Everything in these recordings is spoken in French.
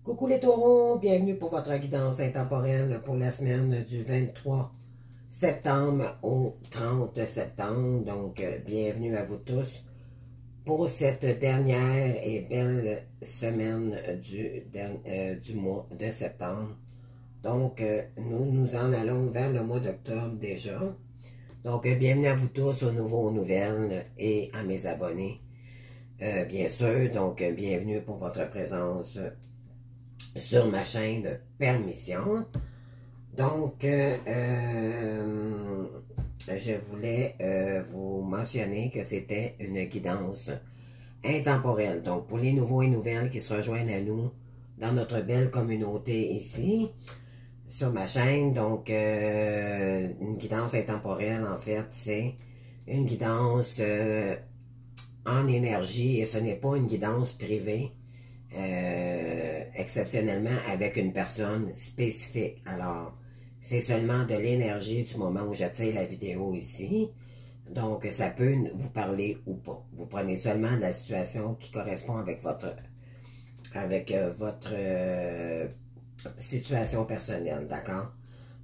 Coucou les taureaux, bienvenue pour votre guidance intemporelle pour la semaine du 23 septembre au 30 septembre. Donc, bienvenue à vous tous pour cette dernière et belle semaine du mois de septembre. Donc, nous nous en allons vers le mois d'octobre déjà. Donc, bienvenue à vous tous, aux nouveaux, aux nouvelles et à mes abonnés. Bien sûr, donc, bienvenue pour votre présence sur ma chaîne de Permission. Donc, je voulais vous mentionner que c'était une guidance intemporelle. Donc, pour les nouveaux et nouvelles qui se rejoignent à nous dans notre belle communauté ici, sur ma chaîne, donc, une guidance intemporelle, en fait, c'est une guidance en énergie et ce n'est pas une guidance privée. Exceptionnellement avec une personne spécifique. Alors, c'est seulement de l'énergie du moment où j'attire la vidéo ici. Donc, ça peut vous parler ou pas. Vous prenez seulement la situation qui correspond avec votre situation personnelle, d'accord?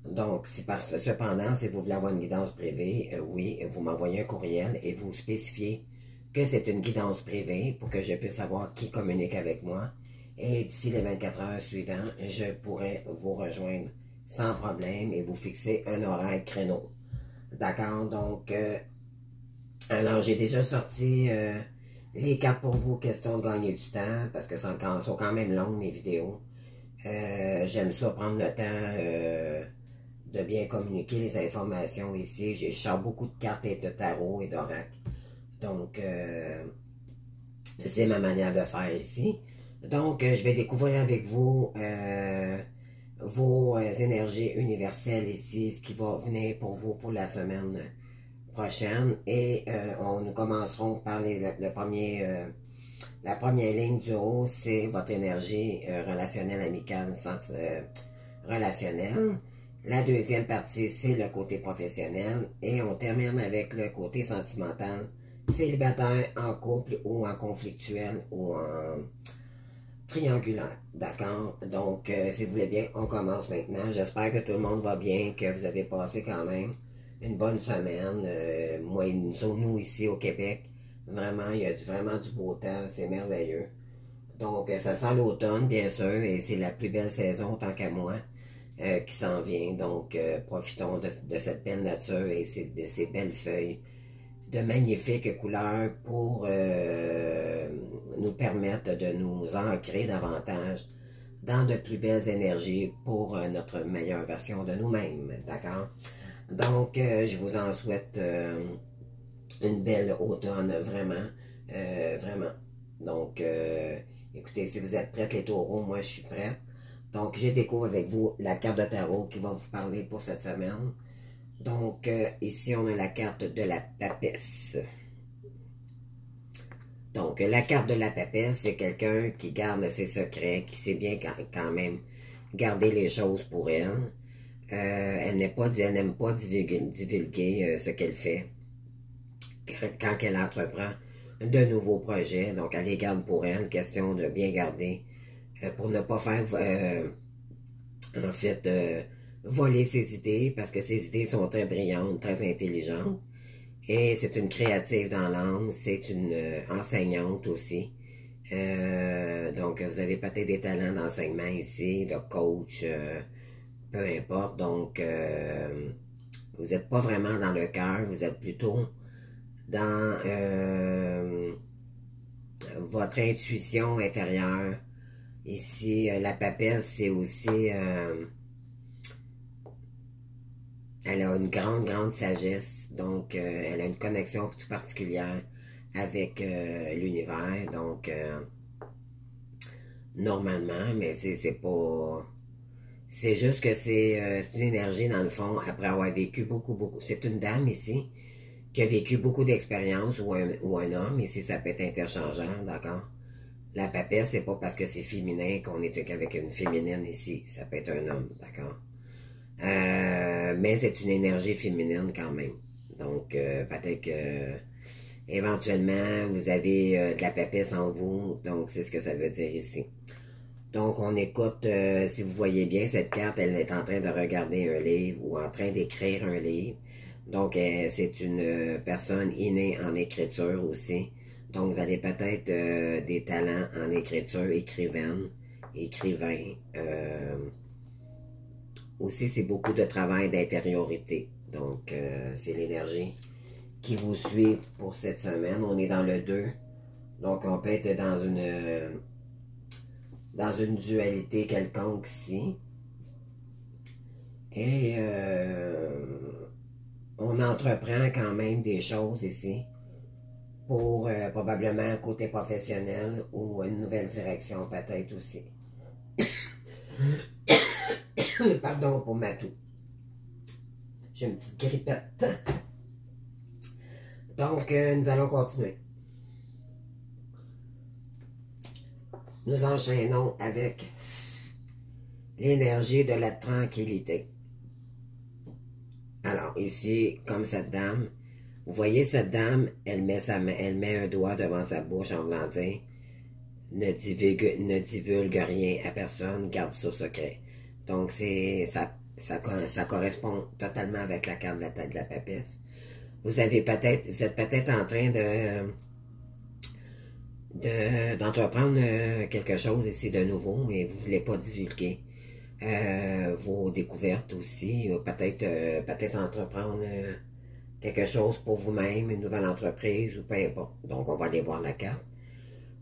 Donc, cependant, si vous voulez avoir une guidance privée, oui, vous m'envoyez un courriel et vous spécifiez que c'est une guidance privée pour que je puisse savoir qui communique avec moi. Et d'ici les 24 heures suivantes, je pourrai vous rejoindre sans problème et vous fixer un horaire créneau. D'accord? Donc, alors j'ai déjà sorti les cartes pour vous, question de gagner du temps, parce que sont quand même longues mes vidéos. J'aime ça prendre le temps de bien communiquer les informations ici. Je sors beaucoup de cartes et de tarot et d'oracle. Donc, c'est ma manière de faire ici. Donc, je vais découvrir avec vous vos énergies universelles ici, ce qui va venir pour vous pour la semaine prochaine. Et nous commencerons par la première ligne du haut, c'est votre énergie relationnelle, amicale, relationnelle. La deuxième partie, c'est le côté professionnel. Et on termine avec le côté sentimental, célibataire, en couple ou en conflictuel ou en triangulaire. D'accord? Donc, si vous voulez bien, on commence maintenant. J'espère que tout le monde va bien, que vous avez passé quand même une bonne semaine. Moi, nous ici au Québec, vraiment, il y a vraiment du beau temps. C'est merveilleux. Donc, ça sent l'automne, bien sûr, et c'est la plus belle saison, tant qu'à moi, qui s'en vient. Donc, profitons de cette belle nature et de ces belles feuilles de magnifiques couleurs pour nous permettre de nous ancrer davantage dans de plus belles énergies pour notre meilleure version de nous-mêmes, d'accord? Donc, je vous en souhaite une belle automne, vraiment, vraiment. Donc, écoutez, si vous êtes prêts les taureaux, moi je suis prête. Donc, je découvre avec vous la carte de tarot qui va vous parler pour cette semaine. Donc, ici, on a la carte de la papesse. Donc, la carte de la papesse, c'est quelqu'un qui garde ses secrets, qui sait bien quand même garder les choses pour elle. Elle n'aime pas divulguer ce qu'elle fait quand elle entreprend de nouveaux projets. Donc, elle les garde pour elle, question de bien garder pour ne pas faire, en fait, voler ses idées, parce que ses idées sont très brillantes, très intelligentes. Et c'est une créative dans l'âme, c'est une enseignante aussi. Donc, vous avez peut-être des talents d'enseignement ici, de coach, peu importe. Donc, vous n'êtes pas vraiment dans le cœur, vous êtes plutôt dans votre intuition intérieure. Ici, la papesse, c'est aussi... elle a une grande, grande sagesse. Donc, elle a une connexion tout particulière avec l'univers. Donc, normalement, mais c'est pas... C'est juste que c'est une énergie, dans le fond, après avoir vécu beaucoup. C'est une dame ici qui a vécu beaucoup d'expériences, ou un homme, ici ça peut être interchangeable, d'accord? La papesse, c'est pas parce que c'est féminin qu'on est qu'avec une féminine ici, ça peut être un homme, d'accord? Mais c'est une énergie féminine quand même. Donc, peut-être que éventuellement, vous avez de la papesse en vous, donc c'est ce que ça veut dire ici. Donc, on écoute, si vous voyez bien, cette carte, elle est en train de regarder un livre ou en train d'écrire un livre. Donc, c'est une personne innée en écriture aussi. Donc, vous avez peut-être des talents en écriture, écrivain. Aussi, c'est beaucoup de travail d'intériorité. Donc, c'est l'énergie qui vous suit pour cette semaine. On est dans le 2. Donc, on peut être dans une dualité quelconque ici. Et on entreprend quand même des choses ici pour probablement côté professionnel ou une nouvelle direction peut-être aussi. Pardon pour ma toux. J'ai une petite grippette. Donc, nous allons continuer. Nous enchaînons avec l'énergie de la tranquillité. Alors, ici, comme cette dame, vous voyez cette dame, elle met un doigt devant sa bouche en voulant dire ne divulgue rien à personne, garde ça secret. Donc, ça correspond totalement avec la carte de la tête de la papesse. Vous êtes peut-être en train d'entreprendre quelque chose ici de nouveau et vous ne voulez pas divulguer vos découvertes aussi, peut-être entreprendre quelque chose pour vous-même, une nouvelle entreprise ou peu importe. Donc, on va aller voir la carte.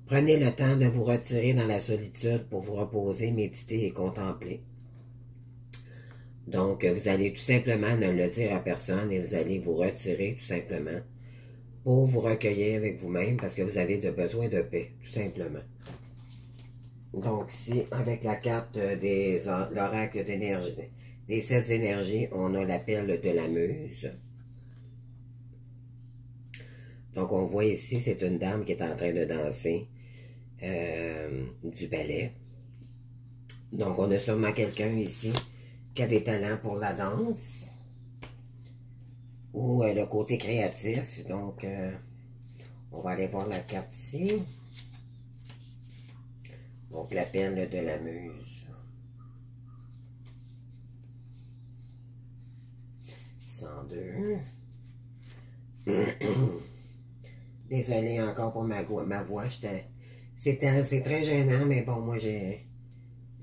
Prenez le temps de vous retirer dans la solitude pour vous reposer, méditer et contempler. Donc, vous allez tout simplement ne le dire à personne et vous allez vous retirer tout simplement pour vous recueillir avec vous-même parce que vous avez besoin de paix, tout simplement. Donc, ici, avec la carte de l'oracle d'énergie, des 7 énergies, on a l'appel de la muse. Donc, on voit ici, c'est une dame qui est en train de danser du ballet. Donc, on a sûrement quelqu'un ici qui a des talents pour la danse ou le côté créatif. Donc, on va aller voir la carte ici. Donc, l'appel de la muse. 102. Désolée encore pour ma voix. C'est très gênant, mais bon, moi, j'ai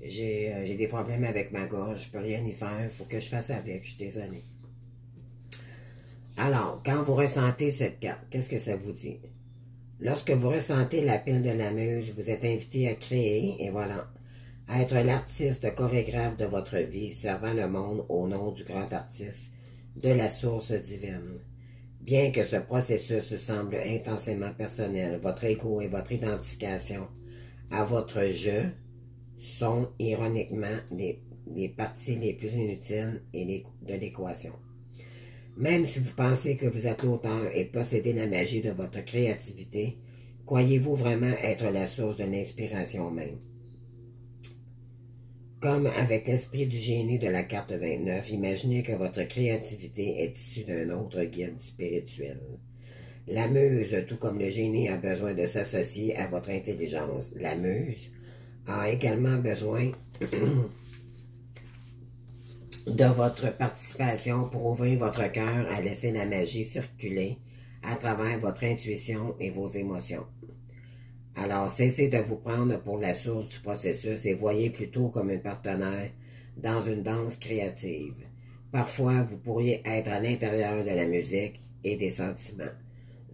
des problèmes avec ma gorge. Je peux rien y faire. Il faut que je fasse avec. Je suis désolée. Alors, quand vous ressentez cette carte, qu'est-ce que ça vous dit? Lorsque vous ressentez l'appel de la muse, vous êtes invité à créer, et voilà, à être l'artiste chorégraphe de votre vie, servant le monde au nom du grand artiste, de la source divine. Bien que ce processus semble intensément personnel, votre ego et votre identification à votre je sont ironiquement les parties les plus inutiles de l'équation. Même si vous pensez que vous êtes l'auteur et possédez la magie de votre créativité, croyez-vous vraiment être la source de l'inspiration même? Comme avec l'esprit du génie de la carte 29, imaginez que votre créativité est issue d'un autre guide spirituel. La muse, tout comme le génie, a besoin de s'associer à votre intelligence. La muse a également besoin de votre participation pour ouvrir votre cœur à laisser la magie circuler à travers votre intuition et vos émotions. Alors, cessez de vous prendre pour la source du processus et voyez plutôt comme un partenaire dans une danse créative. Parfois, vous pourriez être à l'intérieur de la musique et des sentiments,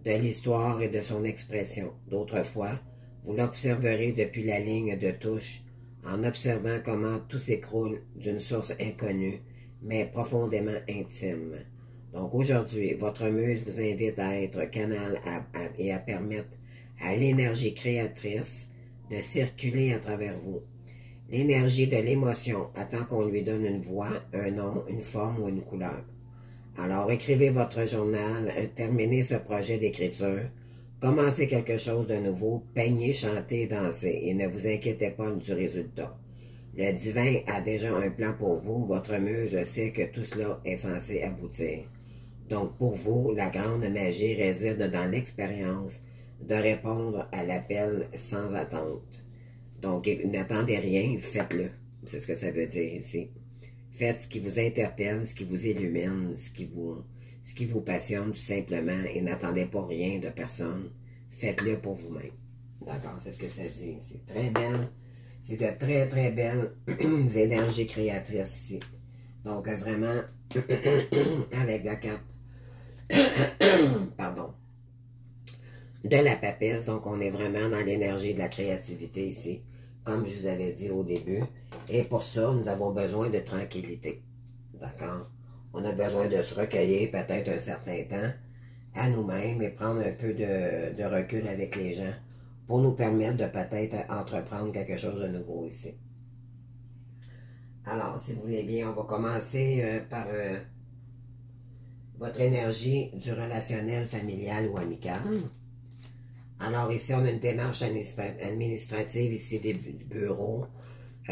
de l'histoire et de son expression. D'autres fois, vous l'observerez depuis la ligne de touche en observant comment tout s'écroule d'une source inconnue, mais profondément intime. Donc aujourd'hui, votre muse vous invite à être canal et à permettre à l'énergie créatrice de circuler à travers vous. L'énergie de l'émotion attend qu'on lui donne une voix, un nom, une forme ou une couleur. Alors écrivez votre journal, terminez ce projet d'écriture, commencez quelque chose de nouveau, peignez, chantez, dansez et ne vous inquiétez pas du résultat. Le divin a déjà un plan pour vous, votre muse sait que tout cela est censé aboutir. Donc pour vous, la grande magie réside dans l'expérience de répondre à l'appel sans attente. Donc, n'attendez rien, faites-le. C'est ce que ça veut dire ici. Faites ce qui vous interpelle, ce qui vous illumine, ce qui vous passionne tout simplement et n'attendez pas rien de personne. Faites-le pour vous-même. D'accord, c'est ce que ça dit. C'est très belle. C'est de très, très belles énergies créatrices ici. Donc, vraiment, avec la carte, pardon, de la papesse. Donc, on est vraiment dans l'énergie de la créativité ici, comme je vous avais dit au début. Et pour ça, nous avons besoin de tranquillité. D'accord? On a besoin de se recueillir peut-être un certain temps à nous-mêmes et prendre un peu de recul avec les gens pour nous permettre de peut-être entreprendre quelque chose de nouveau ici. Alors, si vous voulez bien, on va commencer par votre énergie du relationnel, familial ou amical. Alors ici, on a une démarche administrative ici du bureau.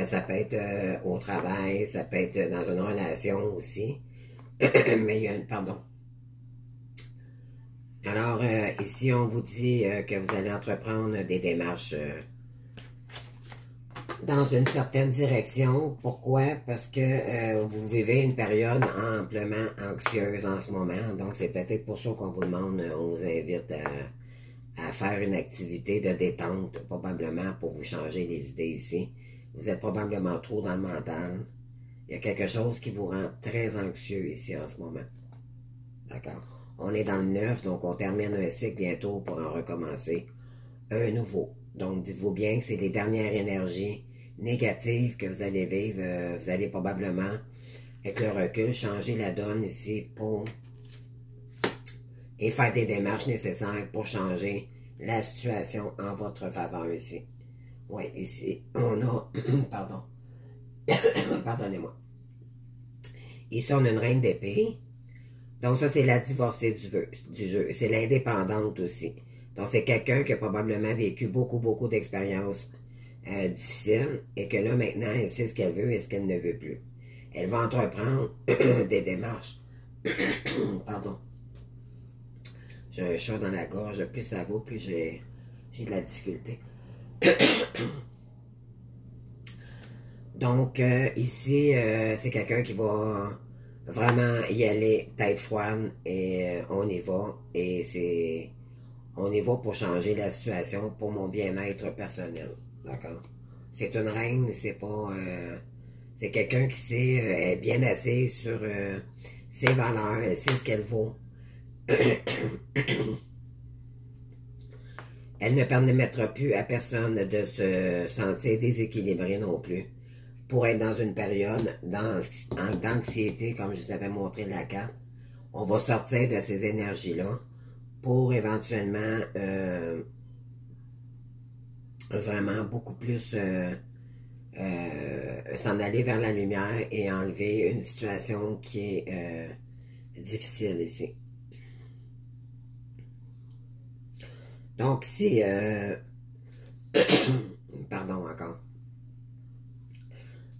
Ça peut être au travail, ça peut être dans une relation aussi. Mais il y a une, pardon. Alors ici, on vous dit que vous allez entreprendre des démarches dans une certaine direction. Pourquoi? Parce que vous vivez une période amplement anxieuse en ce moment. Donc, c'est peut-être pour ça qu'on vous demande, on vous invite à faire une activité de détente, probablement pour vous changer les idées ici. Vous êtes probablement trop dans le mental. Il y a quelque chose qui vous rend très anxieux ici en ce moment. D'accord? On est dans le 9, donc on termine un cycle bientôt pour en recommencer un nouveau. Donc, dites-vous bien que c'est les dernières énergies négatives que vous allez vivre. Vous allez probablement, avec le recul, changer la donne ici pour et faire des démarches nécessaires pour changer la situation en votre faveur ici. Oui, ici, on a... Pardon. Pardonnez-moi. Ici, on a une reine d'épée. Donc, ça, c'est la divorcée du jeu. C'est l'indépendante aussi. Donc, c'est quelqu'un qui a probablement vécu beaucoup d'expériences difficiles et que là, maintenant, elle sait ce qu'elle veut et ce qu'elle ne veut plus. Elle va entreprendre des démarches. Pardon. J'ai un chat dans la gorge. Plus ça va, plus j'ai de la difficulté. Donc, ici, c'est quelqu'un qui va vraiment y aller tête froide et on y va. Et on y va pour changer la situation pour mon bien-être personnel. D'accord? C'est une reine, c'est pas... c'est quelqu'un qui sait, est bien assise sur ses valeurs, elle sait ce qu'elle vaut. Elle ne permettra plus à personne de se sentir déséquilibré non plus. Pour être dans une période d'anxiété, comme je vous avais montré la carte, on va sortir de ces énergies-là pour éventuellement vraiment beaucoup plus s'en aller vers la lumière et enlever une situation qui est difficile ici. Donc ici, pardon encore.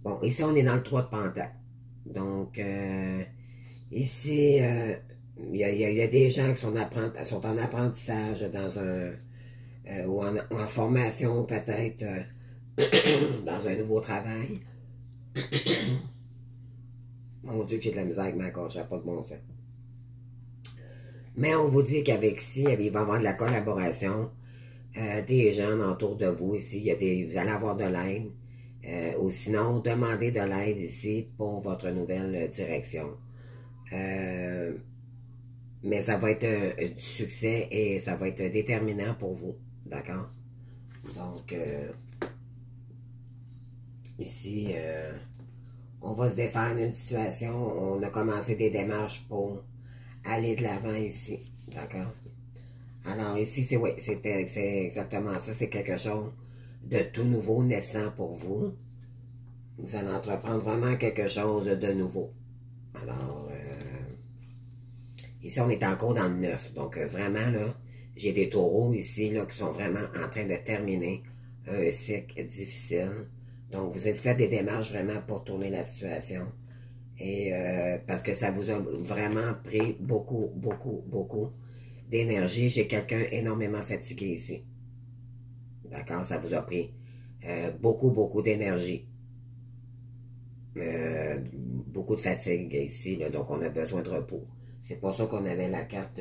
Bon, ici on est dans le 3 de Pentacle. Donc ici, il y a des gens qui sont en apprentissage dans un ou en formation peut-être dans un nouveau travail. Mon Dieu, que j'ai de la misère avec ma gorge, j'ai pas de bon sens. Mais on vous dit qu'avec ici, il va y avoir de la collaboration, des gens autour de vous ici, vous allez avoir de l'aide, ou sinon, demandez de l'aide ici pour votre nouvelle direction. Mais ça va être du succès et ça va être déterminant pour vous, d'accord? Donc, ici, on va se défaire d'une situation, on a commencé des démarches pour aller de l'avant ici, d'accord? Alors ici, c'est exactement ça, c'est quelque chose de tout nouveau naissant pour vous. Vous allez entreprendre vraiment quelque chose de nouveau. Alors, ici, on est encore dans le 9, donc vraiment, là, j'ai des taureaux ici, là, qui sont vraiment en train de terminer un cycle difficile. Donc, vous avez fait des démarches vraiment pour tourner la situation. Et parce que ça vous a vraiment pris beaucoup d'énergie. J'ai quelqu'un énormément fatigué ici. D'accord? Ça vous a pris beaucoup d'énergie. Beaucoup de fatigue ici, là, donc on a besoin de repos. C'est pour ça qu'on avait la carte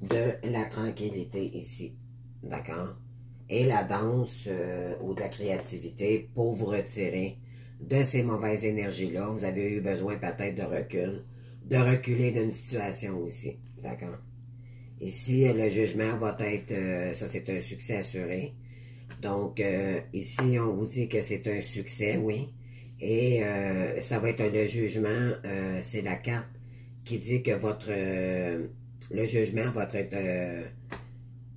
de la tranquillité ici. D'accord? Et la danse ou de la créativité pour vous retirer de ces mauvaises énergies-là. Vous avez eu besoin peut-être de reculer d'une situation aussi. D'accord? Ici, le jugement va être, ça c'est un succès assuré. Donc, ici, on vous dit que c'est un succès, oui. Et ça va être le jugement, c'est la carte qui dit que le jugement va être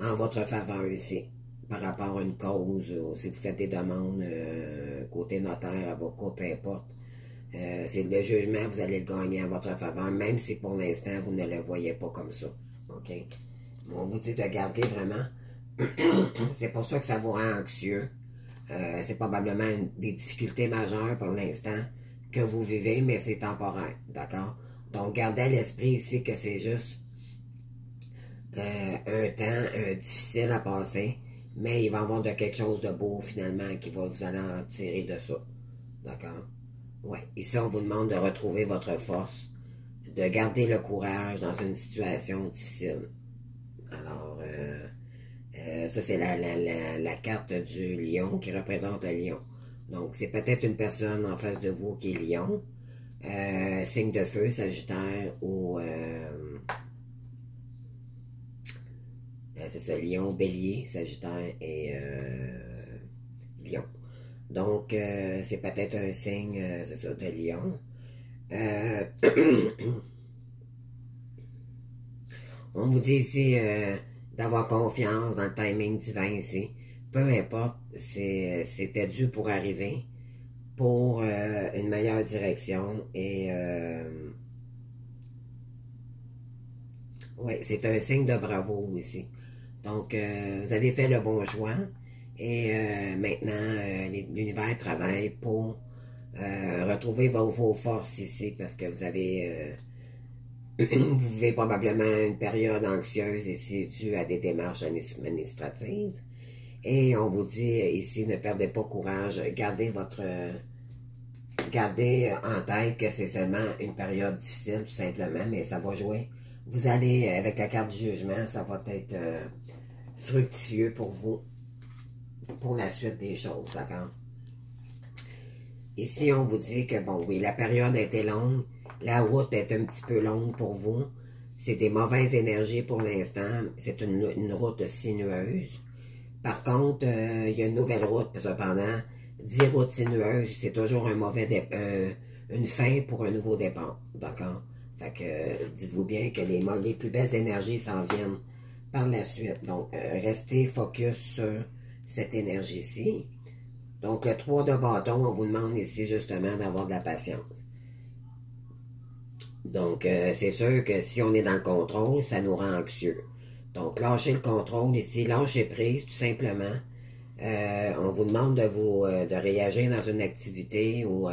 en votre faveur ici, par rapport à une cause, ou si vous faites des demandes côté notaire, avocat, peu importe. C'est le jugement, vous allez le gagner en votre faveur, même si pour l'instant, vous ne le voyez pas comme ça. OK? On vous dit de garder vraiment. C'est pour ça que ça vous rend anxieux. C'est probablement des difficultés majeures pour l'instant que vous vivez, mais c'est temporaire. D'accord? Donc, gardez à l'esprit ici que c'est juste un temps difficile à passer, mais il va y avoir de quelque chose de beau finalement qui va vous aller en tirer de ça. D'accord? Ouais. Ici, on vous demande de retrouver votre force, de garder le courage dans une situation difficile. Alors, ça c'est la carte du lion qui représente le lion. Donc, c'est peut-être une personne en face de vous qui est lion, signe de feu, sagittaire ou... c'est ça, lion, bélier, sagittaire et lion. Donc, c'est peut-être un signe, c'est ça, de lion. On vous dit ici d'avoir confiance dans le timing divin ici. Peu importe, c'était dû pour arriver, pour une meilleure direction. Et oui, c'est un signe de bravo ici. Donc, vous avez fait le bon choix. Et maintenant, l'univers travaille pour retrouver vos forces ici parce que vous avez... vous vivez probablement une période anxieuse ici due à des démarches administratives. Et on vous dit ici, ne perdez pas courage, gardez en tête que c'est seulement une période difficile, tout simplement, mais ça va jouer. Vous allez, avec la carte du jugement, ça va être fructueux pour vous, pour la suite des choses, d'accord? Ici, on vous dit que, bon, oui, la période a été longue, la route est un petit peu longue pour vous, c'est des mauvaises énergies pour l'instant, c'est une route sinueuse. Par contre, il y a une nouvelle route, cependant, 10 routes sinueuses, c'est toujours une fin pour un nouveau départ, d'accord? Fait que, dites-vous bien que les plus belles énergies s'en viennent par la suite. Donc, restez focus sur cette énergie-ci. Donc, le 3 de bâton, on vous demande ici, justement, d'avoir de la patience. Donc, c'est sûr que si on est dans le contrôle, ça nous rend anxieux. Donc, lâchez le contrôle ici, lâchez prise, tout simplement. On vous demande de réagir dans une activité ou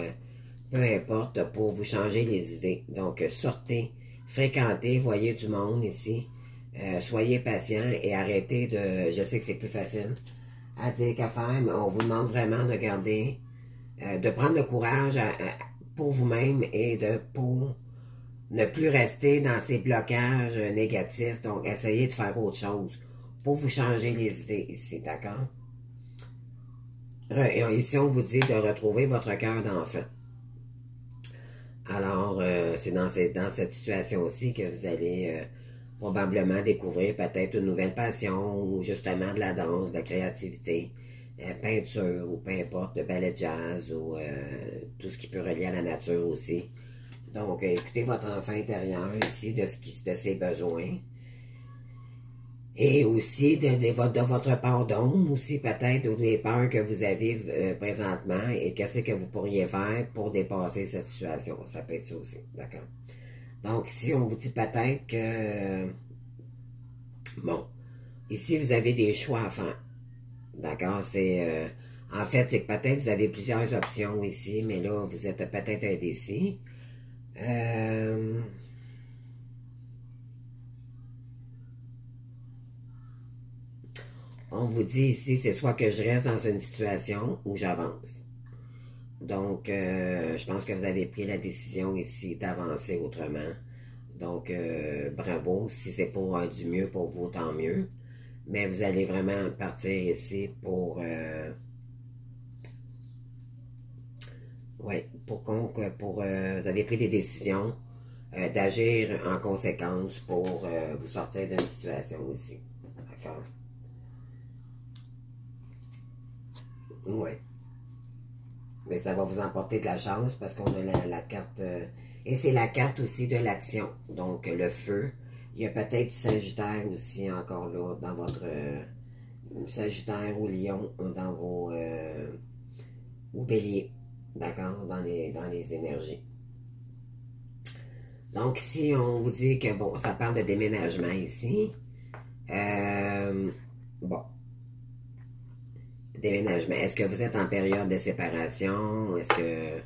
peu importe pour vous changer les idées. Donc, sortez, fréquentez, voyez du monde ici. Soyez patient et arrêtez de... Je sais que c'est plus facile à dire qu'à faire, mais on vous demande vraiment de garder, de prendre le courage pour vous-même et pour ne plus rester dans ces blocages négatifs. Donc, essayez de faire autre chose pour vous changer les idées ici, d'accord? Ici, on vous dit de retrouver votre cœur d'enfant. Alors, c'est dans cette situation-ci que vous allez probablement découvrir peut-être une nouvelle passion ou justement de la danse, de la créativité, peinture ou peu importe, de ballet jazz ou tout ce qui peut relier à la nature aussi. Donc, écoutez votre enfant intérieur ici de ses besoins. Et aussi de votre pardon, aussi peut-être, ou des peurs que vous avez présentement, et qu'est-ce que vous pourriez faire pour dépasser cette situation. Ça peut être ça aussi, d'accord? Donc, ici, on vous dit peut-être que, bon, ici, vous avez des choix à faire, d'accord? En fait, c'est que peut-être vous avez plusieurs options ici, mais là, vous êtes peut-être indécis. On vous dit ici, c'est soit que je reste dans une situation ou j'avance. Donc, je pense que vous avez pris la décision ici d'avancer autrement. Donc, bravo. Si c'est pour du mieux pour vous, tant mieux. Mais vous allez vraiment partir ici pour... ouais, vous avez pris des décisions d'agir en conséquence pour vous sortir d'une situation ici. D'accord? Ouais. Mais ça va vous emporter de la chance parce qu'on a la carte... et c'est la carte aussi de l'action. Donc, le feu. Il y a peut-être du Sagittaire aussi encore là dans votre... Sagittaire ou Lion dans vos... ou Bélier. D'accord? Dans les énergies. Donc, ici, on vous dit que, bon, ça parle de déménagement ici. Bon. Déménagement. Est-ce que vous êtes en période de séparation? Est-ce que...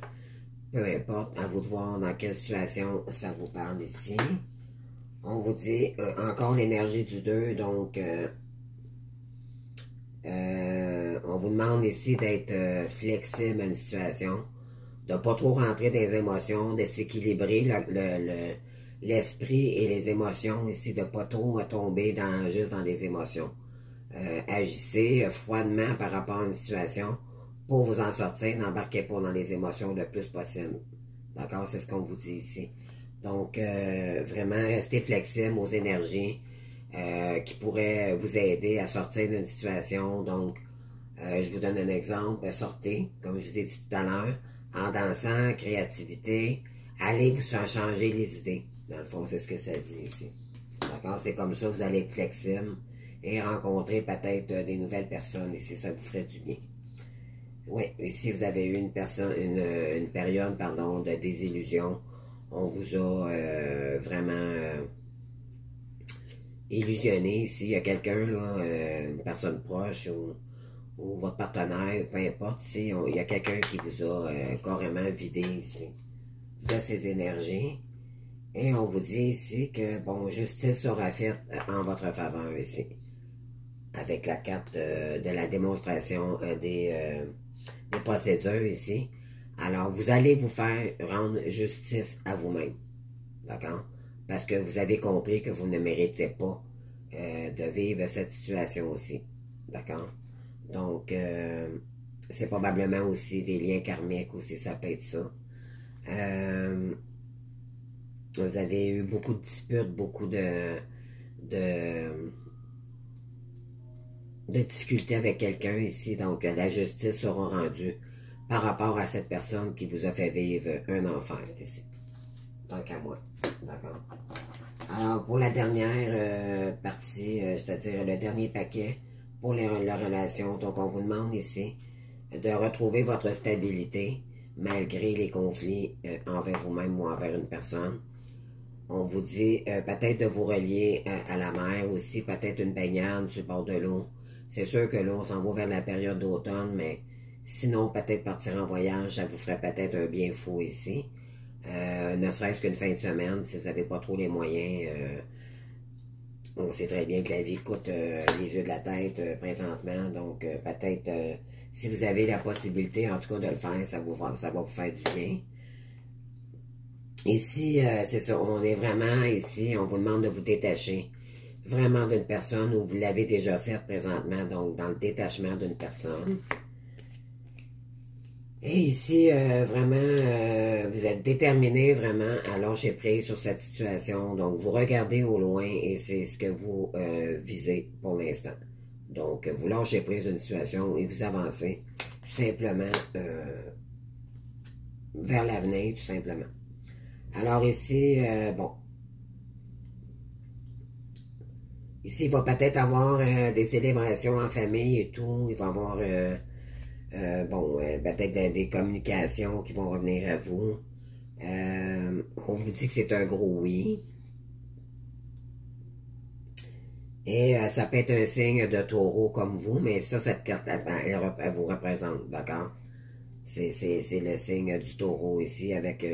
Peu importe, à vous de voir dans quelle situation ça vous parle ici. On vous dit encore l'énergie du 2, donc on vous demande ici d'être flexible à une situation, de ne pas trop rentrer dans les émotions, de s'équilibrer l'esprit et les émotions ici, de ne pas trop tomber juste dans les émotions. Agissez froidement par rapport à une situation pour vous en sortir, n'embarquez pas dans les émotions le plus possible. D'accord? C'est ce qu'on vous dit ici. Donc, vraiment, restez flexible aux énergies qui pourraient vous aider à sortir d'une situation. Donc, je vous donne un exemple. Sortez, comme je vous ai dit tout à l'heure, en dansant, créativité, allez vous changer les idées. Dans le fond, c'est ce que ça dit ici. D'accord? C'est comme ça, vous allez être flexible et rencontrer peut-être des nouvelles personnes ici, ça vous ferait du bien. Oui, ici vous avez eu une période, pardon, de désillusion. On vous a vraiment illusionné. Ici, il y a quelqu'un, là, une personne proche ou votre partenaire, peu importe, ici, il y a quelqu'un qui vous a carrément vidé ici de ses énergies. Et on vous dit ici que, bon, justice sera faite en votre faveur ici. Avec la carte de la démonstration des procédures ici. Alors, vous allez vous faire rendre justice à vous-même. D'accord? Parce que vous avez compris que vous ne méritez pas de vivre cette situation aussi. D'accord? Donc, c'est probablement aussi des liens karmiques aussi, ça peut être ça. Vous avez eu beaucoup de disputes, beaucoup de difficultés avec quelqu'un ici, donc la justice sera rendue par rapport à cette personne qui vous a fait vivre un enfer ici. Tant qu'à moi. D'accord. Alors, pour la dernière partie, c'est-à-dire le dernier paquet pour les relations, donc on vous demande ici de retrouver votre stabilité malgré les conflits envers vous-même ou envers une personne. On vous dit peut-être de vous relier à la mer aussi, peut-être une baignade sur le bord de l'eau. C'est sûr que là, on s'en va vers la période d'automne, mais sinon, peut-être partir en voyage, ça vous ferait peut-être un bien fou ici. Ne serait-ce qu'une fin de semaine, si vous n'avez pas trop les moyens. On sait très bien que la vie coûte les yeux de la tête présentement, donc peut-être, si vous avez la possibilité, en tout cas, de le faire, ça va vous faire du bien. Ici, c'est ça, on est vraiment ici, on vous demande de vous détacher vraiment d'une personne où vous l'avez déjà fait présentement, donc dans le détachement d'une personne. Et ici, vraiment, vous êtes déterminé vraiment à lâcher prise sur cette situation. Donc, vous regardez au loin et c'est ce que vous visez pour l'instant. Donc, vous lâchez prise d'une situation et vous avancez tout simplement vers l'avenir, tout simplement. Alors ici, bon, ici, il va peut-être avoir des célébrations en famille et tout. Il va y avoir, bon, peut-être des communications qui vont revenir à vous. On vous dit que c'est un gros oui. Et ça peut être un signe de taureau comme vous, mais ça, cette carte, elle vous représente, d'accord? C'est le signe du taureau ici avec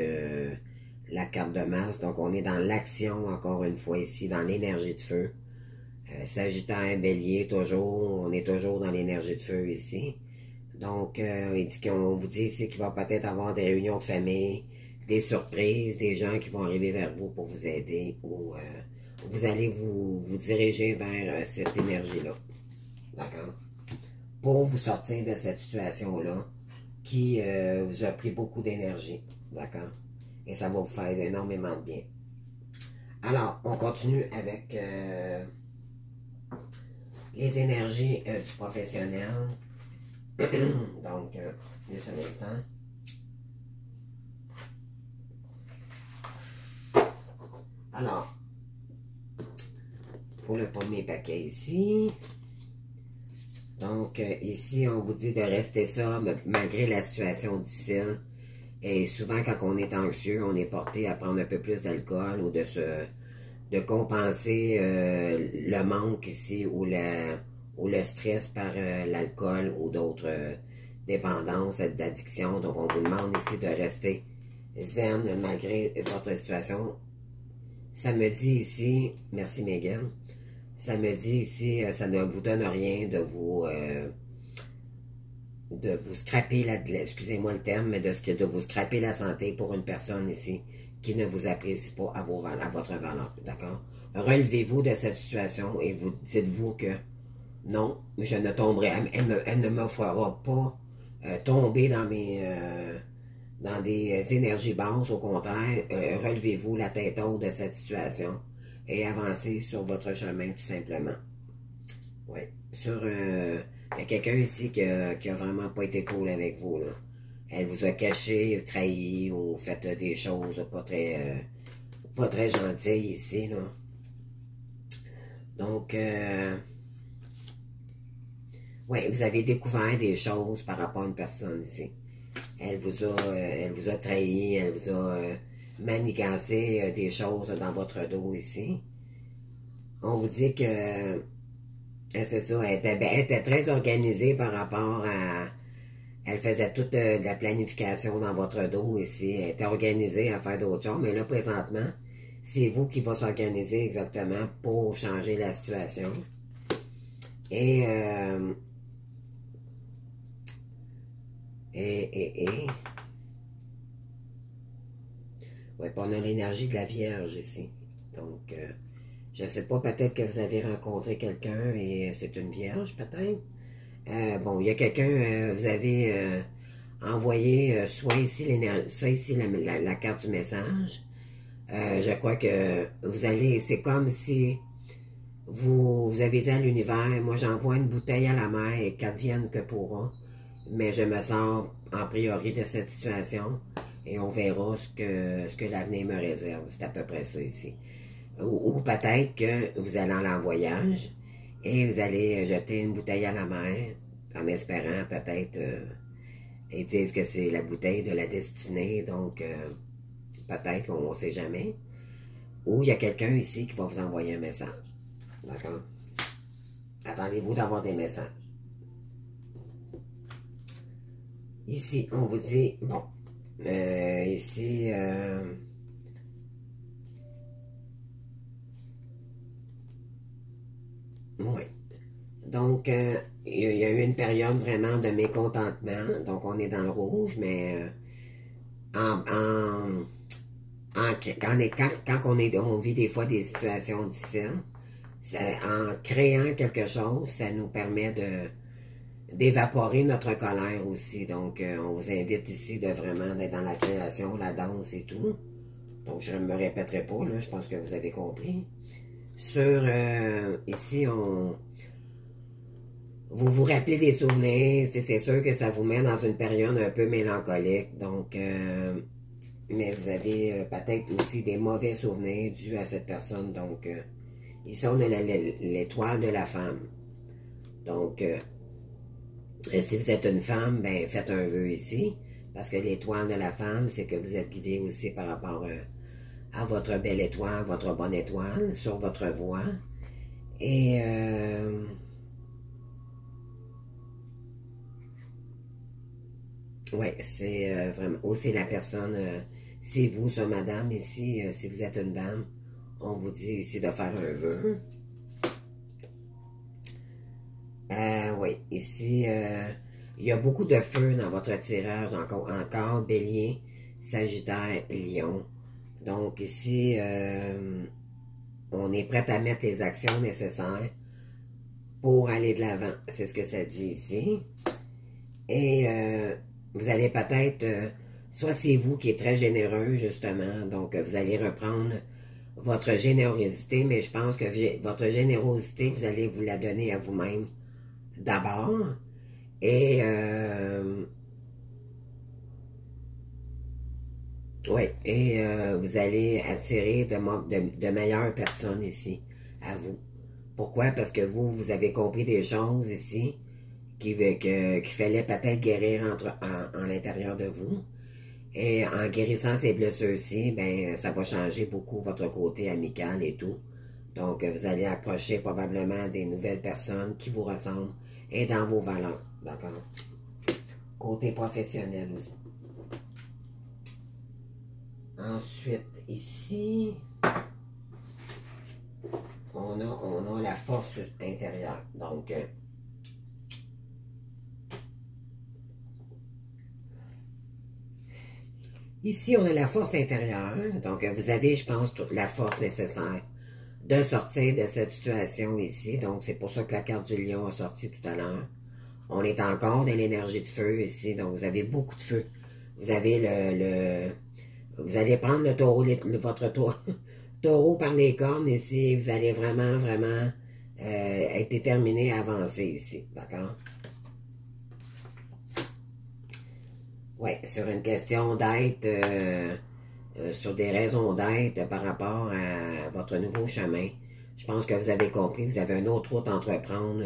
la carte de Mars. Donc, on est dans l'action, encore une fois, ici, dans l'énergie de feu. Sagittaire, Bélier, toujours, on est toujours dans l'énergie de feu ici. Donc, on vous dit ici qu'il va peut-être avoir des réunions de famille, des surprises, des gens qui vont arriver vers vous pour vous aider ou vous allez vous diriger vers cette énergie-là. D'accord? Pour vous sortir de cette situation-là qui vous a pris beaucoup d'énergie. D'accord? Et ça va vous faire énormément de bien. Alors, on continue avec les énergies du professionnel. Donc, juste un instant. Alors, pour le premier paquet ici, donc ici, on vous dit de rester sobre malgré la situation difficile. Et souvent, quand on est anxieux, on est porté à prendre un peu plus d'alcool ou de compenser le manque ici ou le stress par l'alcool ou d'autres dépendances, d'addiction. Donc, on vous demande ici de rester zen malgré votre situation. Ça me dit ici, merci Megan, ça me dit ici, ça ne vous donne rien de vous scraper excusez-moi le terme, mais de vous scraper la santé pour une personne ici qui ne vous apprécie pas à votre valeur, d'accord? Relevez-vous de cette situation et vous dites-vous que non, je ne tomberai, elle ne me fera pas tomber dans des énergies basses, au contraire, relevez-vous la tête haute de cette situation et avancez sur votre chemin tout simplement. Oui, il y a quelqu'un ici qui a vraiment pas été cool avec vous, là. Elle vous a caché, trahi ou fait des choses pas très gentilles ici, là. Donc, oui, vous avez découvert des choses par rapport à une personne ici. Elle vous a trahi, elle vous a manigancé des choses dans votre dos ici. On vous dit que c'est ça, elle était très organisée par rapport à... Elle faisait toute de la planification dans votre dos ici. Elle était organisée à faire d'autres choses, mais là, présentement, c'est vous qui va s'organiser exactement pour changer la situation. Et... ouais, on a l'énergie de la Vierge ici. Donc, je ne sais pas, peut-être que vous avez rencontré quelqu'un et c'est une Vierge, peut-être. Bon, il y a quelqu'un, vous avez envoyé soit ici la carte du message. Je crois que vous allez, c'est comme si vous avez dit à l'univers, moi j'envoie une bouteille à la mer et qu'advienne que pourra, mais je me sors en priorité de cette situation et on verra ce que l'avenir me réserve. C'est à peu près ça ici. Ou peut-être que vous allez en voyage et vous allez jeter une bouteille à la mer en espérant peut-être, ils disent que c'est la bouteille de la destinée, donc peut-être, on ne sait jamais. Ou il y a quelqu'un ici qui va vous envoyer un message. D'accord? Attendez-vous d'avoir des messages. Ici, on vous dit, bon, ici, oui. Donc, il y a eu une période vraiment de mécontentement. Donc, on est dans le rouge, mais quand on vit des fois des situations difficiles, en créant quelque chose, ça nous permet d'évaporer notre colère aussi. Donc, on vous invite ici de vraiment d'être dans la création, la danse et tout. Donc, je ne me répéterai pas, là, je pense que vous avez compris. Ici, vous vous rappelez des souvenirs, c'est sûr que ça vous met dans une période un peu mélancolique. Donc, mais vous avez peut-être aussi des mauvais souvenirs dus à cette personne. Donc, ici, on a l'étoile de la femme. Donc, si vous êtes une femme, ben faites un vœu ici. Parce que l'étoile de la femme, c'est que vous êtes guidé aussi par rapport à votre belle étoile, votre bonne étoile, sur votre voie. Et... ouais, c'est vraiment... aussi la personne... c'est vous, ça, madame, ici, si vous êtes une dame, on vous dit ici de faire un vœu. Oui, ici, il y a beaucoup de feu dans votre tirage, encore Bélier, Sagittaire, Lion. Donc ici, on est prêt à mettre les actions nécessaires pour aller de l'avant. C'est ce que ça dit ici. Et vous allez peut-être, soit c'est vous qui êtes très généreux, justement, donc vous allez reprendre votre générosité, mais je pense que votre générosité, vous allez vous la donner à vous-même d'abord. Et vous allez attirer de meilleures personnes ici à vous. Pourquoi? Parce que vous avez compris des choses ici qu'il fallait peut-être guérir en l'intérieur de vous. Et en guérissant ces blessures-ci, ben, ça va changer beaucoup votre côté amical et tout. Donc, vous allez approcher probablement des nouvelles personnes qui vous ressemblent et dans vos valeurs. D'accord? Côté professionnel aussi. Ensuite, ici, on a la force intérieure. Donc, ici, on a la force intérieure. Donc, vous avez, je pense, toute la force nécessaire de sortir de cette situation ici. Donc, c'est pour ça que la carte du lion a sorti tout à l'heure. On est encore dans l'énergie de feu ici. Donc, vous avez beaucoup de feu. Vous avez vous allez prendre le taureau, votre taureau par les cornes ici. Vous allez vraiment, vraiment être déterminé à avancer ici. D'accord? Oui, sur une question d'être, sur des raisons d'être par rapport à votre nouveau chemin. Je pense que vous avez compris, vous avez une autre route à entreprendre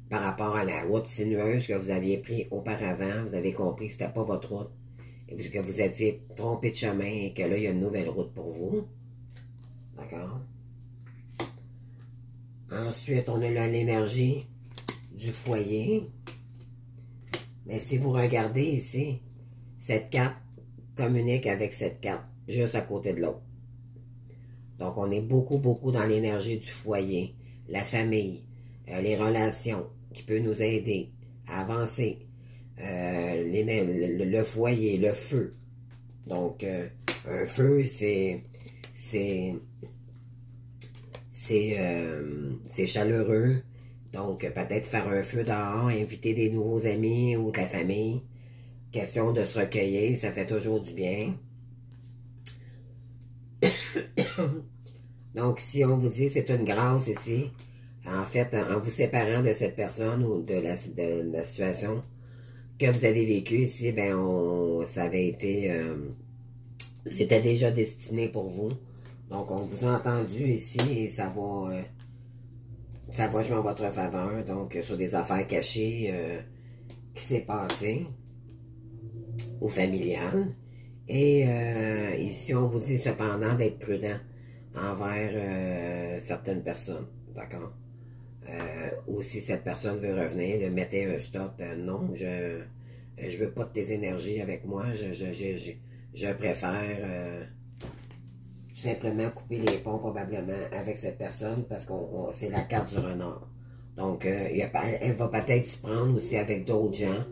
par rapport à la route sinueuse que vous aviez pris auparavant. Vous avez compris que ce n'était pas votre route, que vous étiez trompé de chemin et que là, il y a une nouvelle route pour vous. D'accord? Ensuite, on a l'énergie du foyer. Mais si vous regardez ici, cette carte communique avec cette carte juste à côté de l'autre. Donc, on est beaucoup, beaucoup dans l'énergie du foyer, la famille, les relations qui peuvent nous aider à avancer, le foyer, le feu. Donc, un feu, c'est chaleureux. Donc, peut-être faire un feu dehors, inviter des nouveaux amis ou de la famille. Question de se recueillir, ça fait toujours du bien. Donc, si on vous dit c'est une grâce ici, en fait, en vous séparant de cette personne ou de la situation que vous avez vécue ici, ben, ça avait été, c'était déjà destiné pour vous. Donc, on vous a entendu ici et ça va jouer en votre faveur. Donc, sur des affaires cachées qui s'est passé au familial. Et ici, on vous dit cependant d'être prudent envers certaines personnes. D'accord? Ou si cette personne veut revenir, mettez un stop. Non, je veux pas de tes énergies avec moi. Je préfère tout simplement couper les ponts probablement avec cette personne parce que c'est la carte du renard. Donc, elle va peut-être s'y prendre aussi avec d'autres gens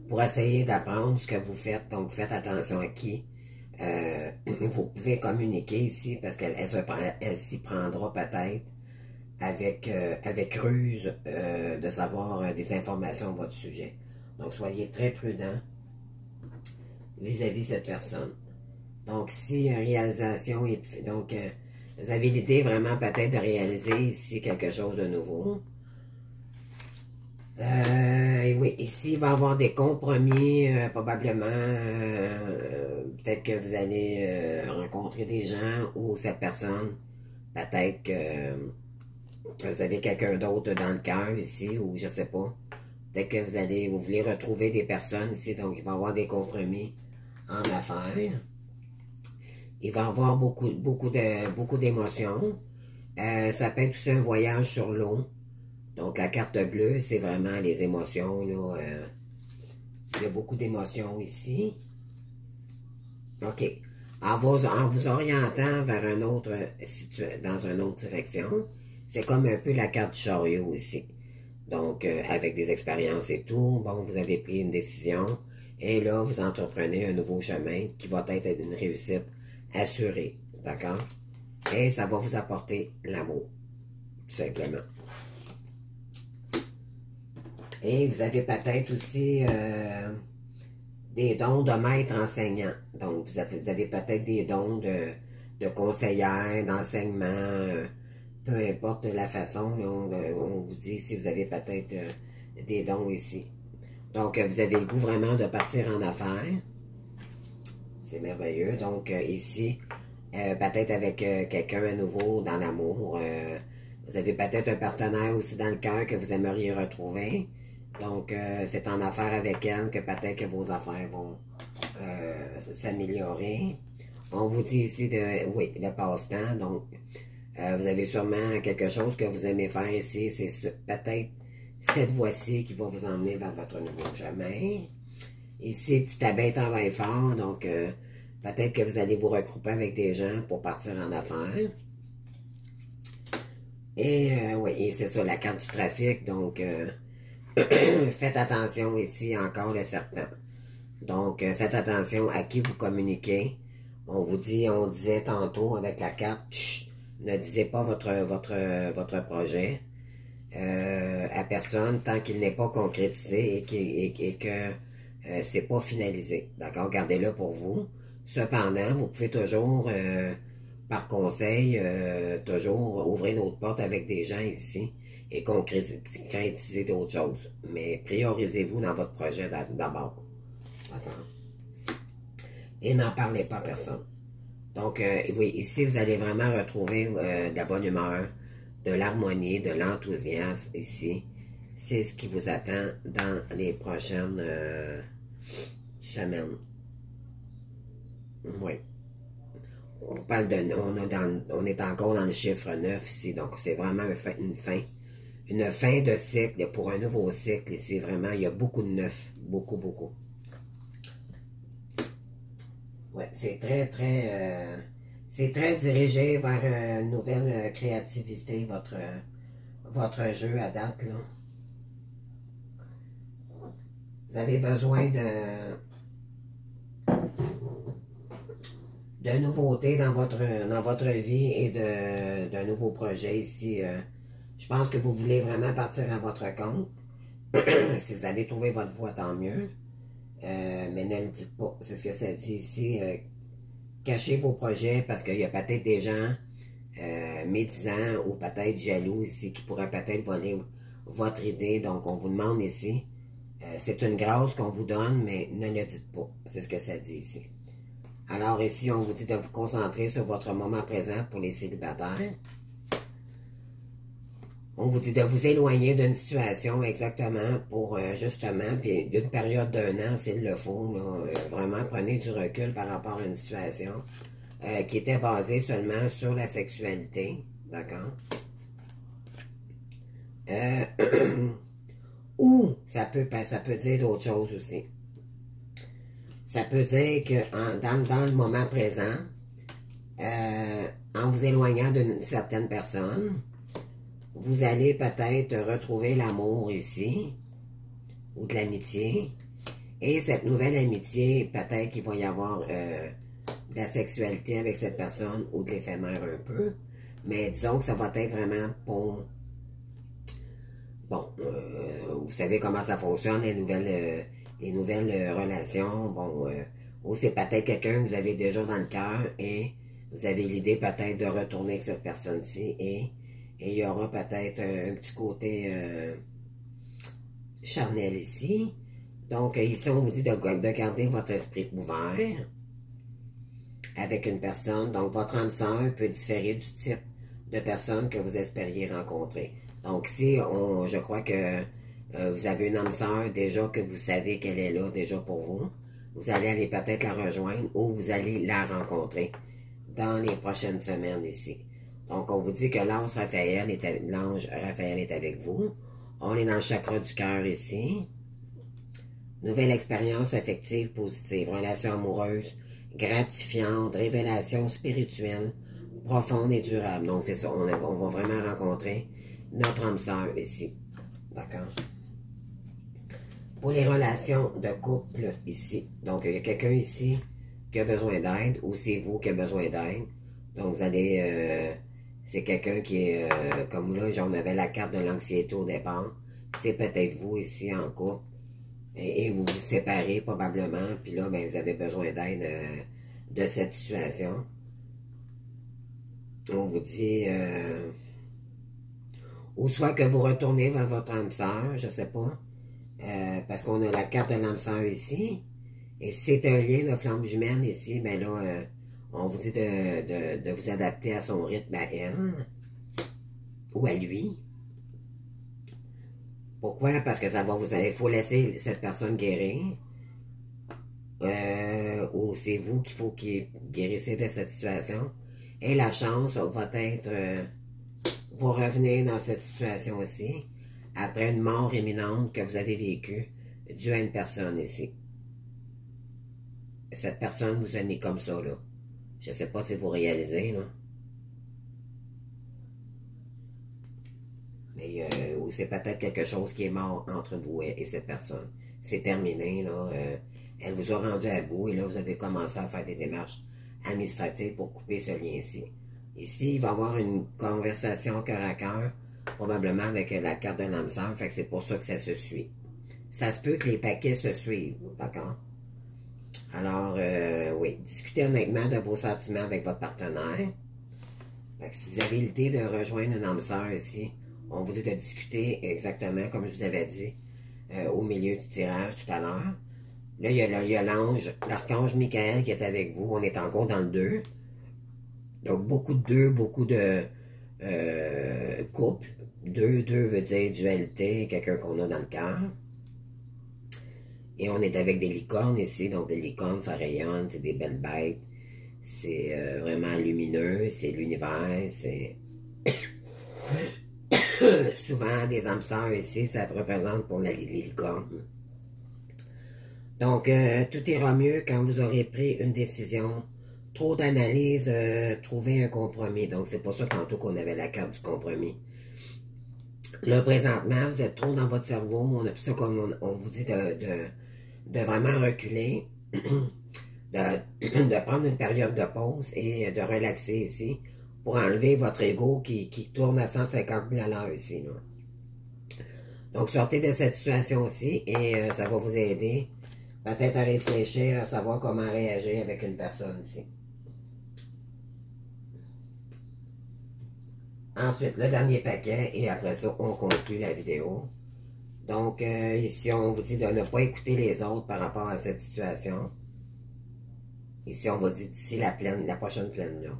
pour essayer d'apprendre ce que vous faites. Donc, faites attention à qui vous pouvez communiquer ici parce qu'elle s'y prendra peut-être avec ruse de savoir des informations à votre sujet. Donc, soyez très prudent vis-à-vis de cette personne. Donc, si une réalisation, donc, vous avez l'idée vraiment peut-être de réaliser ici quelque chose de nouveau. Et oui, ici, il va y avoir des compromis, probablement. Peut-être que vous allez rencontrer des gens ou cette personne, peut-être que vous avez quelqu'un d'autre dans le cœur ici, ou je sais pas. Peut-être que vous voulez retrouver des personnes ici, donc il va y avoir des compromis en affaires. Il va y avoir beaucoup d'émotions. Ça peut être aussi un voyage sur l'eau. Donc, la carte bleue, c'est vraiment les émotions. Là, il y a beaucoup d'émotions ici. OK. En vous orientant vers dans une autre direction, c'est comme un peu la carte du chariot ici. Donc, avec des expériences et tout, bon, vous avez pris une décision et là, vous entreprenez un nouveau chemin qui va être une réussite assurée, d'accord? Et ça va vous apporter l'amour, tout simplement. Et vous avez peut-être aussi des dons de maître enseignant. Donc, vous avez peut-être des dons de conseillère, d'enseignement, peu importe la façon, là, on vous dit si vous avez peut-être des dons ici. Donc, vous avez le goût vraiment de partir en affaires. C'est merveilleux. Donc, ici, peut-être avec quelqu'un à nouveau dans l'amour. Vous avez peut-être un partenaire aussi dans le cœur que vous aimeriez retrouver. Donc, c'est en affaires avec elle que peut-être que vos affaires vont s'améliorer. On vous dit ici oui, le passe-temps. Donc, vous avez sûrement quelque chose que vous aimez faire ici. C'est peut-être cette voie-ci qui va vous emmener vers votre nouveau chemin. Ici, Petite Abeille travaille fort. Donc, peut-être que vous allez vous regrouper avec des gens pour partir en affaires. Et oui, c'est ça, la carte du trafic. Donc, faites attention ici, encore le serpent. Donc, faites attention à qui vous communiquez. On disait tantôt avec la carte, chut, ne disez pas votre projet à personne tant qu'il n'est pas concrétisé et que c'est pas finalisé. D'accord? Gardez-le pour vous. Cependant, vous pouvez toujours, par conseil, toujours ouvrir d'autres portes avec des gens ici et concrétiser d'autres choses. Mais priorisez-vous dans votre projet d'abord. D'accord? Et n'en parlez pas à personne. Donc, oui, ici, vous allez vraiment retrouver de la bonne humeur, de l'harmonie, de l'enthousiasme ici. C'est ce qui vous attend dans les prochaines semaines. Oui. On parle on est encore dans le chiffre 9 ici, donc c'est vraiment une fin. Une fin de cycle pour un nouveau cycle ici, vraiment, il y a beaucoup de neuf. Beaucoup, beaucoup. Ouais, c'est très dirigé vers une nouvelle créativité, votre jeu à date, là. Vous avez besoin de nouveautés dans votre vie et d'un nouveau projet ici. Je pense que vous voulez vraiment partir à votre compte. Si vous avez trouvé votre voie, tant mieux. Mais ne le dites pas. C'est ce que ça dit ici. Cachez vos projets parce qu'il y a peut-être des gens médisants ou peut-être jaloux ici qui pourraient peut-être voler votre idée. Donc, on vous demande ici. C'est une grâce qu'on vous donne, mais ne le dites pas. C'est ce que ça dit ici. Alors ici, on vous dit de vous concentrer sur votre moment présent pour les célibataires. On vous dit de vous éloigner d'une situation exactement pour justement, puis d'une période d'1 an s'il le faut, là, vraiment prenez du recul par rapport à une situation qui était basée seulement sur la sexualité, d'accord? Ou ça peut dire d'autres choses aussi. Ça peut dire que dans le moment présent, en vous éloignant d'une certaine personne, vous allez peut-être retrouver l'amour ici, ou de l'amitié. Et cette nouvelle amitié, peut-être qu'il va y avoir de la sexualité avec cette personne, ou de l'éphémère un peu. Mais disons que ça va être vraiment pour... Bon, vous savez comment ça fonctionne, les nouvelles relations. Bon, ou c'est peut-être quelqu'un que vous avez déjà dans le cœur et vous avez l'idée peut-être de retourner avec cette personne-ci et il y aura peut-être un petit côté charnel ici. Donc, ici, on vous dit de garder votre esprit ouvert avec une personne. Donc, votre âme sœur peut différer du type de personne que vous espériez rencontrer. Donc, ici, je crois que vous avez une âme sœur déjà que vous savez qu'elle est là déjà pour vous. Vous allez aller peut-être la rejoindre ou vous allez la rencontrer dans les prochaines semaines ici. Donc, on vous dit que l'ange Raphaël est avec vous. On est dans le chakra du cœur ici. Nouvelle expérience affective positive, relation amoureuse gratifiante, révélation spirituelle profonde et durable. Donc, c'est ça, on va vraiment rencontrer notre âme sœur ici. D'accord? Pour les relations de couple ici, donc il y a quelqu'un ici qui a besoin d'aide, ou c'est vous qui avez besoin d'aide. Donc vous allez, c'est quelqu'un qui est, comme là, on avait la carte de l'anxiété au départ. C'est peut-être vous ici en couple, et vous vous séparez probablement, puis là, ben, vous avez besoin d'aide de cette situation. On vous dit, ou soit que vous retournez vers votre âme sœur, je sais pas, parce qu'on a la carte de l'âme sœur ici, et si c'est un lien de flamme jumelle ici, ben là, on vous dit de vous adapter à son rythme à elle, ou à lui. Pourquoi? Parce que ça va vous... Il faut laisser cette personne guérir, ou c'est vous qu'il faut qu'il guérissez de cette situation, et la chance va être... vous revenez dans cette situation aussi, après une mort imminente que vous avez vécue, due à une personne ici. Cette personne vous a mis comme ça, là. Je ne sais pas si vous réalisez, là. Mais c'est peut-être quelque chose qui est mort entre vous et cette personne. C'est terminé, là. Elle vous a rendu à bout et là, vous avez commencé à faire des démarches administratives pour couper ce lien-ci. Ici, il va y avoir une conversation cœur à cœur, probablement avec la carte de l'âme sœur, fait que c'est pour ça que ça se suit. Ça se peut que les paquets se suivent, d'accord? Alors, oui, discutez honnêtement de vos sentiments avec votre partenaire. Fait que si vous avez l'idée de rejoindre une âme sœur ici, on vous dit de discuter exactement comme je vous avais dit au milieu du tirage tout à l'heure. Là, il y a l'archange Michael qui est avec vous. On est encore dans le 2. Donc, beaucoup de 2, beaucoup de couple. 2 veut dire dualité, quelqu'un qu'on a dans le cœur. Et on est avec des licornes ici. Donc, des licornes, ça rayonne, c'est des belles bêtes. C'est vraiment lumineux, c'est l'univers, c'est... Souvent, des âmes sœurs ici, ça représente pour les licornes. Donc, tout ira mieux quand vous aurez pris une décision. Trop d'analyse, trouver un compromis. Donc, c'est pour ça tantôt qu'on avait la carte du compromis. Là, présentement, vous êtes trop dans votre cerveau. On a plus ça comme on vous dit de vraiment reculer, de prendre une période de pause et de relaxer ici pour enlever votre ego qui tourne à 150 000 à l'heure ici. Là. Donc, sortez de cette situation-ci et ça va vous aider peut-être à réfléchir, à savoir comment réagir avec une personne ici. Ensuite, le dernier paquet et après ça, on conclut la vidéo. Donc, ici, on vous dit de ne pas écouter les autres par rapport à cette situation. Ici, on vous dit d'ici la prochaine pleine lune.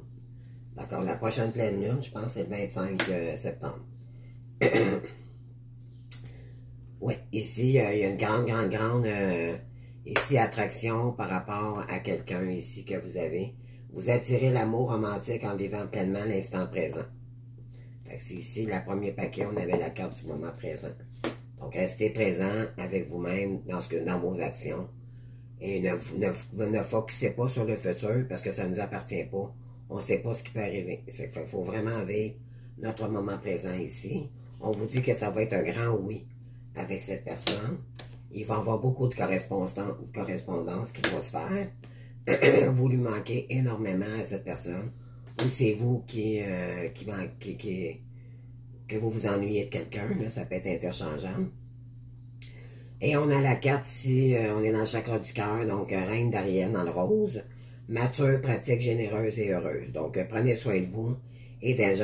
D'accord, la prochaine pleine lune, je pense, c'est le 25 septembre. Oui, ici, il y a une grande ici, attraction par rapport à quelqu'un ici que vous avez. Vous attirez l'amour romantique en vivant pleinement l'instant présent. C'est ici, le premier paquet, on avait la carte du moment présent. Donc, restez présent avec vous-même dans vos actions. Et ne focussez pas sur le futur parce que ça ne nous appartient pas. On ne sait pas ce qui peut arriver. Il faut vraiment vivre notre moment présent ici. On vous dit que ça va être un grand oui avec cette personne. Il va y avoir beaucoup de correspondance qui vont se faire. Vous lui manquez énormément à cette personne. Ou c'est vous que vous vous ennuyez de quelqu'un. Ça peut être interchangeable. Et on a la carte ici, on est dans le chakra du cœur, donc reine d'Ariel dans le rose. Mature, pratique, généreuse et heureuse. Donc, prenez soin de vous et des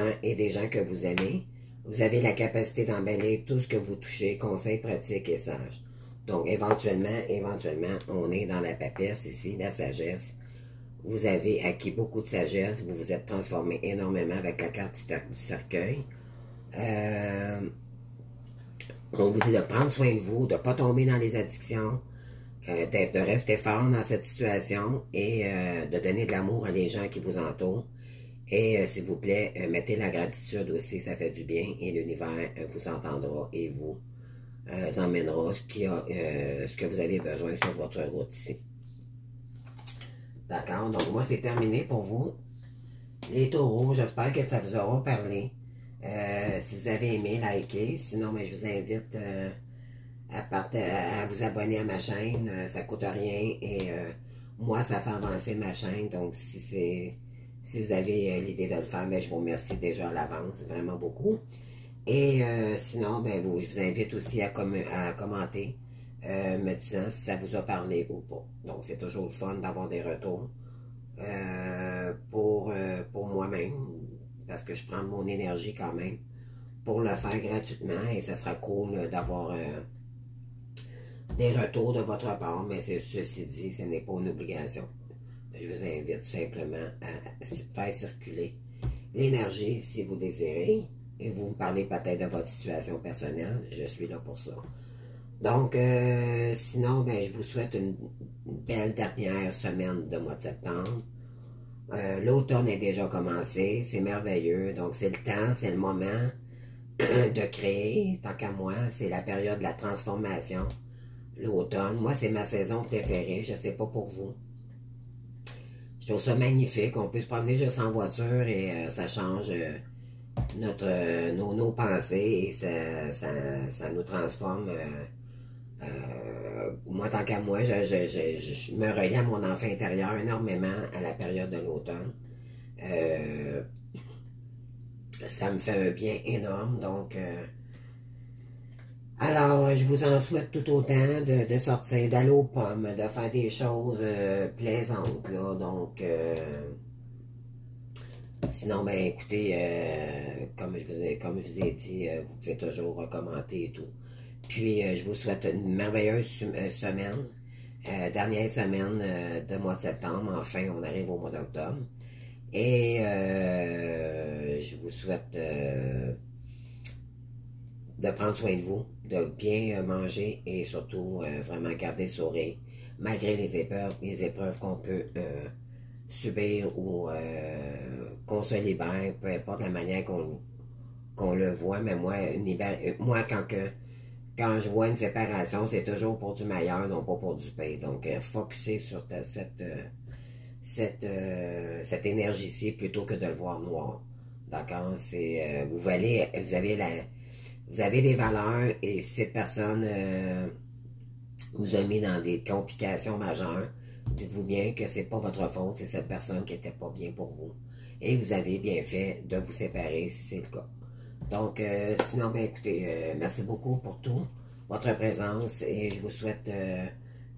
gens que vous aimez. Vous avez la capacité d'embellir tout ce que vous touchez, conseils pratiques et sages. Donc, éventuellement, on est dans la papesse ici, la sagesse. Vous avez acquis beaucoup de sagesse, vous vous êtes transformé énormément avec la carte du cercueil. On vous dit de prendre soin de vous, de ne pas tomber dans les addictions, de rester fort dans cette situation et de donner de l'amour à les gens qui vous entourent. Et s'il vous plaît, mettez la gratitude aussi, ça fait du bien et l'univers vous entendra et vous emmènera ce que vous avez besoin sur votre route ici. D'accord, donc moi c'est terminé pour vous. Les taureaux, j'espère que ça vous aura parlé. Si vous avez aimé, likez. Sinon, ben, je vous invite à vous abonner à ma chaîne. Ça coûte rien et moi, ça fait avancer ma chaîne. Donc, si vous avez l'idée de le faire, ben, je vous remercie déjà à l'avance, vraiment beaucoup. Et sinon, ben, je vous invite aussi à commenter, me disant si ça vous a parlé ou pas. Donc, c'est toujours le fun d'avoir des retours pour moi-même, parce que je prends mon énergie quand même pour le faire gratuitement et ça sera cool d'avoir des retours de votre part, mais ceci dit, ce n'est pas une obligation. Je vous invite tout simplement à faire circuler l'énergie si vous désirez. Et vous me parlez peut-être de votre situation personnelle, je suis là pour ça. Donc, sinon, ben, je vous souhaite une belle dernière semaine de mois de septembre. L'automne est déjà commencé, c'est merveilleux, donc c'est le temps, c'est le moment de créer, tant qu'à moi, c'est la période de la transformation, l'automne. Moi, c'est ma saison préférée, je ne sais pas pour vous. Je trouve ça magnifique, on peut se promener juste en voiture et ça change nos pensées et ça nous transforme. Moi, tant qu'à moi, je me relie à mon enfant intérieur énormément à la période de l'automne. Ça me fait un bien énorme, donc alors je vous en souhaite tout autant de sortir, d'aller aux pommes, de faire des choses plaisantes, là, donc sinon, ben écoutez, comme je vous ai dit, vous pouvez toujours commenter et tout. Puis, je vous souhaite une merveilleuse semaine, dernière semaine de mois de septembre. Enfin, on arrive au mois d'octobre. Et je vous souhaite de prendre soin de vous, de bien manger et surtout vraiment garder le sourire, malgré les épreuves qu'on peut subir ou qu'on se libère, peu importe la manière qu'on le voit. Mais moi, quand je vois une séparation, c'est toujours pour du meilleur, non pas pour du pire. Donc, focuser sur cette énergie-ci plutôt que de le voir noir. D'accord? Vous avez des valeurs et si cette personne vous a mis dans des complications majeures, dites-vous bien que c'est pas votre faute, c'est cette personne qui n'était pas bien pour vous. Et vous avez bien fait de vous séparer si c'est le cas. Donc, sinon, ben écoutez, merci beaucoup pour tout, votre présence, et je vous souhaite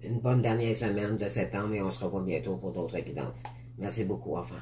une bonne dernière semaine de septembre et on se revoit bientôt pour d'autres guidances. Merci beaucoup, enfin.